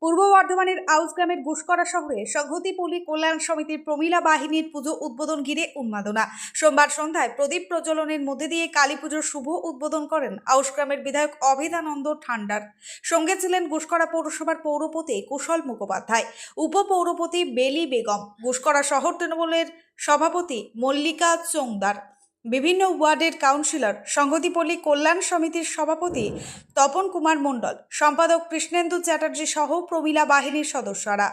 পূর্ব বর্ধমানের আউসগ্রামের গুসকরা শহরে সংহতিপল্লী কল্যাণ সমিতির প্রমিলা বাহিনীর পুজো উদ্বোধন ঘিরে উন্মাদনা। সোমবার সন্ধ্যায় প্রদীপ প্রজ্বলনের মধ্যে দিয়ে কালী পুজোর শুভ উদ্বোধন করেন আউসগ্রামের বিধায়ক অভেদানন্দ ঠান্ডার। সঙ্গে ছিলেন গুসকরা পৌরসভার পৌরপতি কুশল মুখোপাধ্যায়, উপপৌরপতি বেলি বেগম, গুসকরা শহর তৃণমূলের সভাপতি মল্লিকা চোংদার, বিভিন্ন ওয়ার্ডের কাউন্সিলর, সংহতিপল্লী কল্যাণ সমিতির সভাপতি তপন কুমার মণ্ডল, সম্পাদক কৃষ্ণেন্দু চ্যাটার্জি সহ প্রমিলা বাহিনীর সদস্যরা।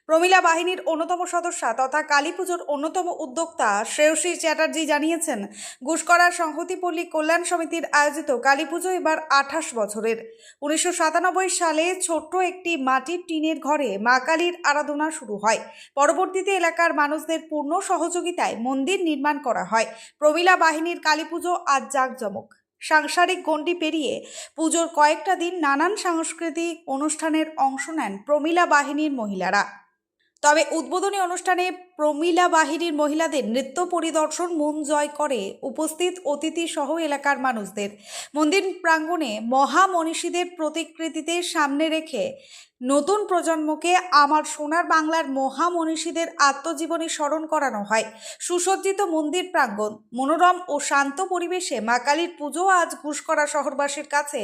প্রমিলা বাহিনীর অন্যতম সদস্যা তথা কালী পুজোর অন্যতম উদ্যোক্তা শ্রেয়সী চ্যাটার্জি জানিয়েছেন, গুসকরা সংহতিপল্লী কল্যাণ সমিতির আয়োজিত কালী পুজো এবার 28 বছরের। 1997 সালে ছোট্ট একটি মাটির টিনের ঘরে মা কালীর আরাধনা শুরু হয়। পরবর্তীতে এলাকার মানুষদের পূর্ণ সহযোগিতায় মন্দির নির্মাণ করা হয়। প্রমিলা বাহিনীর কালী পুজো আজ জাঁকজমক। সাংসারিক গণ্ডি পেরিয়ে পুজোর কয়েকটা দিন নানান সাংস্কৃতিক অনুষ্ঠানের অংশ নেন প্রমিলা বাহিনীর মহিলারা। তবে উদ্বোধনী অনুষ্ঠানে প্রমিলা বাহিনীর মহিলাদের নৃত্য পরিদর্শন মন জয় করে উপস্থিত অতিথি সহ এলাকার মানুষদের। মন্দির প্রাঙ্গণে মহামনীষীদের প্রতিকৃতিতে সামনে রেখে নতুন প্রজন্মকে আমার সোনার বাংলার মহামনীষীদের আত্মজীবনী স্মরণ করানো হয়। সুসজ্জিত মন্দির প্রাঙ্গণ, মনোরম ও শান্ত পরিবেশে মা কালীর পুজো আজ গুসকরা শহরবাসীর কাছে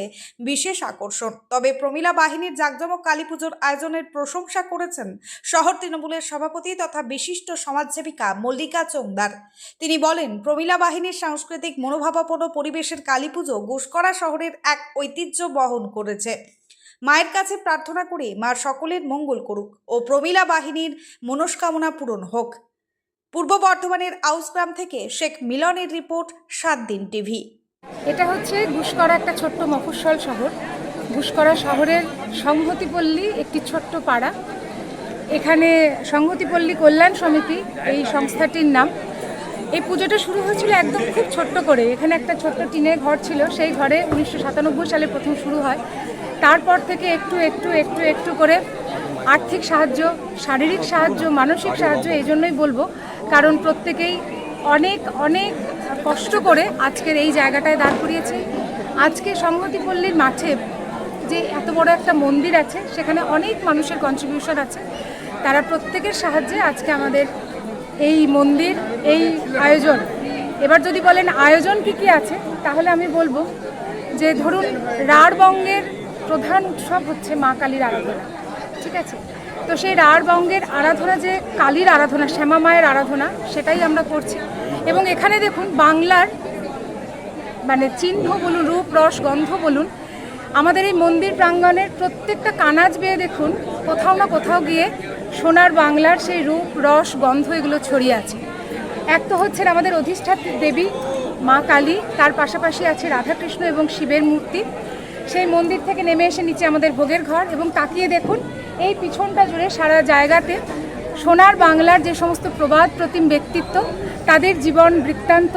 বিশেষ আকর্ষণ। তবে প্রমিলা বাহিনীর জাঁকজমক কালী পুজোর আয়োজনের প্রশংসা করেছেন শহর তৃণমূলের সভাপতি তথা বিশিষ্ট সমাজসেবিকা মল্লিকা চোংদার। তিনি বলেন, প্রমিলা বাহিনীর সাংস্কৃতিক মনোভাবাপন্ন পরিবেশের কালী পুজো গুসকরা শহরের এক ঐতিহ্য বহন করেছে। মায়ের কাছে প্রার্থনা করে মা সকলের মঙ্গল করুক ও প্রমিলা বাহিনীর মনস্কামনা পূরণ হোক। পূর্ব বর্ধমানের আউসগ্রাম থেকে শেখ মিলনের রিপোর্ট, 7 দিন টিভি। এটা হচ্ছে গুসকরা একটা ছোট্ট মফস্বল শহর। গুসকরা শহরের সংহতিপল্লী একটি ছোট্ট পাড়া। এখানে সংহতিপল্লী কল্যাণ সমিতি এই সংস্থাটির নাম। এই পুজোটা শুরু হয়েছিল একদম খুব ছোট্ট করে। এখানে একটা ছোট্ট টিনের ঘর ছিল, সেই ঘরে 1997 সালে প্রথম শুরু হয়। তারপর থেকে একটু একটু একটু একটু করে আর্থিক সাহায্য, শারীরিক সাহায্য, মানসিক সাহায্য, এই জন্যই বলবো কারণ প্রত্যেকেই অনেক অনেক কষ্ট করে আজকের এই জায়গাটায় দাঁড় করিয়েছে। আজকে সংহতিপল্লীর মাঠে যে এত বড় একটা মন্দির আছে, সেখানে অনেক মানুষের কন্ট্রিবিউশন আছে। তারা প্রত্যেকের সাহায্যে আজকে আমাদের এই মন্দির, এই আয়োজন। এবার যদি বলেন আয়োজন কি আছে, তাহলে আমি বলবো যে ধরুন রাঢ়বঙ্গের প্রধান উৎসব হচ্ছে মা কালীর আরাধনা, ঠিক আছে? তো সেই রাঢ়বঙ্গের আরাধনা, যে কালীর আরাধনা, শ্যামা মায়ের আরাধনা, সেটাই আমরা করছি। এবং এখানে দেখুন বাংলার মানে চিহ্ন বলুন, রূপ রস গন্ধ বলুন, আমাদের এই মন্দির প্রাঙ্গণের প্রত্যেকটা কানাজ বেয়ে দেখুন কোথাও না কোথাও গিয়ে সোনার বাংলার সেই রূপ রস গন্ধ এগুলো ছড়িয়ে আছে। এক তো হচ্ছে আমাদের অধিষ্ঠাত্রী দেবী মা কালী, তার পাশাপাশি আছে রাধাকৃষ্ণ এবং শিবের মূর্তি। সেই মন্দির থেকে নেমে এসে নিচে আমাদের ভোগের ঘর, এবং তাকিয়ে দেখুন এই পিছনটা জুড়ে সারা জায়গাতে সোনার বাংলার যে সমস্ত প্রবাদ প্রতিম ব্যক্তিত্ব, তাদের জীবন বৃত্তান্ত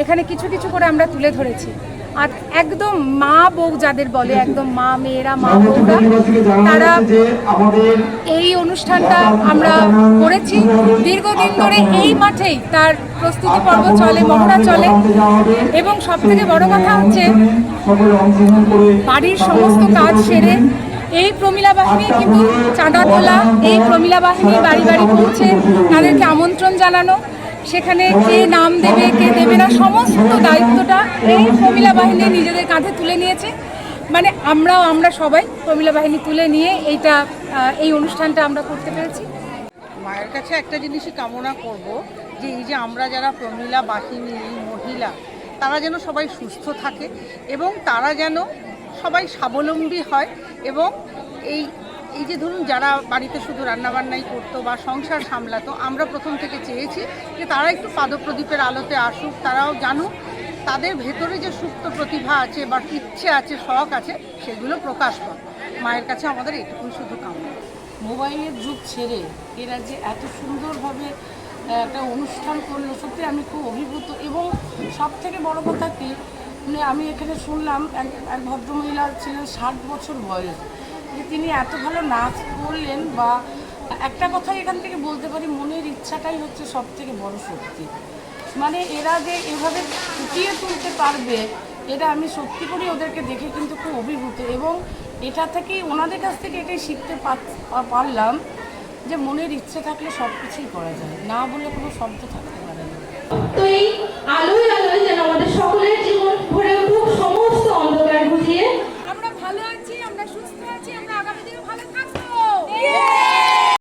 এখানে কিছু কিছু করে আমরা তুলে ধরেছি। আর একদম মা বউ যাদের বলে, একদম মা মেয়েরা, মা বউরা, তারা এই অনুষ্ঠানটা আমরা করেছি দীর্ঘদিন ধরে। এই মাঠেই তার প্রস্তুতি পর্ব চলে, মহড়া চলে, এবং সব থেকে বড় কথা হচ্ছে বাড়ির সমস্ত কাজ সেরে এই প্রমিলা বাহিনী কিন্তু চাঁদা তোলা, এই প্রমিলা বাহিনী বাড়ি বাড়ি পৌঁছে তাদেরকে আমন্ত্রণ জানানো, সেখানে কে নাম দেবে কে দেবে না, সমস্ত দায়িত্বটা এই প্রমিলা বাহিনী নিজেদের কাঁধে তুলে নিয়েছে। মানে আমরা সবাই প্রমিলা বাহিনী তুলে নিয়ে এই অনুষ্ঠানটা আমরা করতে পেরেছি। মায়ের কাছে একটা জিনিসই কামনা করব, যে এই যে আমরা যারা প্রমিলা বাহিনী মহিলা, তারা যেন সবাই সুস্থ থাকে এবং তারা যেন সবাই স্বাবলম্বী হয়। এবং এই যে ধরুন যারা বাড়িতে শুধু রান্নাবান্নাই করতো বা সংসার সামলাতো, আমরা প্রথম থেকে চেয়েছি যে তারা একটু পাদপ্রদীপের আলোতে আসুক, তারাও জানুক তাদের ভেতরে যে সুপ্ত প্রতিভা আছে বা ইচ্ছে আছে, শখ আছে, সেগুলো প্রকাশ পায়। মায়ের কাছে আমাদের এটুকুই শুধু কামনা। মোবাইলের যুগ ছেড়ে এরা যে এত সুন্দরভাবে একটা অনুষ্ঠান করলো, সত্যি আমি খুব অভিভূত। এবং সব থেকে বড় কথা কি, মানে আমি এখানে শুনলাম এক ভদ্রমহিলা ছিলেন 60 বছর বয়স, যে তিনি এত ভালো নাচ করলেন। বা একটা কথাই এখান থেকে বলতে পারি, মনের ইচ্ছাটাই হচ্ছে সব থেকে বড় শক্তি। মানে এরা যে এভাবে ফুটিয়ে তুলতে পারবে, এটা আমি সত্যি করে ওদেরকে দেখে কিন্তু খুব অভিভূত। এবং এটা থেকেই ওনাদের কাছ থেকে এটাই শিখতে পারলাম যে মনের ইচ্ছে থাকলে সব কিছুই করা যায়, না বলে কোনো শব্দ থাকতে পারে না। তো এই আলোয় আলোয়